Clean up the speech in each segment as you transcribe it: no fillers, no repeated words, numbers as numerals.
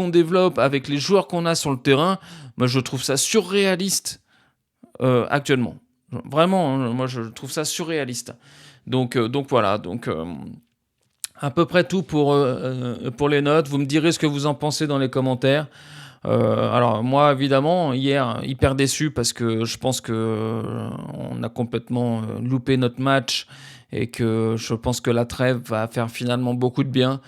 qu'on développe, avec les joueurs qu'on a sur le terrain, moi je trouve ça surréaliste actuellement. Vraiment, hein, moi je trouve ça surréaliste. Donc voilà, à peu près tout pour les notes. Vous me direz ce que vous en pensez dans les commentaires. Alors moi, évidemment, hier, hyper déçu parce que je pense que on a complètement loupé notre match et que je pense que la trêve va faire finalement beaucoup de bien.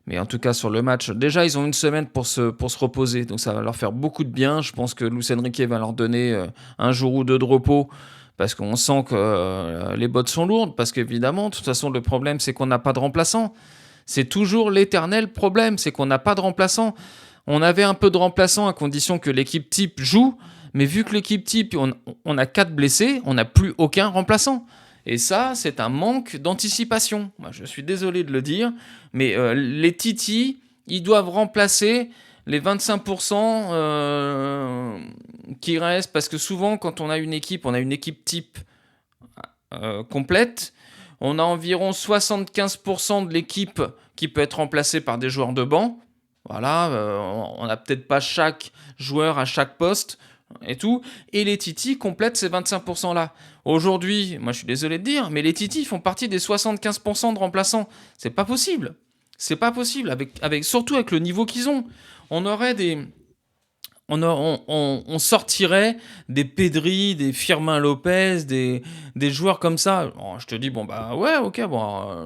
Mais en tout cas, sur le match, déjà, ils ont une semaine pour se reposer, donc ça va leur faire beaucoup de bien. Je pense que Luis Enrique va leur donner un jour ou deux de repos parce qu'on sent que les bottes sont lourdes. Parce qu'évidemment, de toute façon, le problème, c'est qu'on n'a pas de remplaçant. C'est toujours l'éternel problème, c'est qu'on n'a pas de remplaçant. On avait un peu de remplaçants à condition que l'équipe type joue, mais vu que l'équipe type, on a 4 blessés, on n'a plus aucun remplaçant. Et ça, c'est un manque d'anticipation. Moi, je suis désolé de le dire, mais les Titi, ils doivent remplacer les 25% qui restent, parce que souvent, quand on a une équipe type complète, on a environ 75% de l'équipe qui peut être remplacée par des joueurs de banc. Voilà, on n'a peut-être pas chaque joueur à chaque poste et tout. Et les Titi complètent ces 25%-là. Aujourd'hui, moi je suis désolé de dire, mais les Titi font partie des 75% de remplaçants. C'est pas possible. C'est pas possible, surtout avec le niveau qu'ils ont. On aurait des, on sortirait des Pedri, des Firmin Lopez, des joueurs comme ça. Bon, je te dis, bon, bah ouais, ok, bon,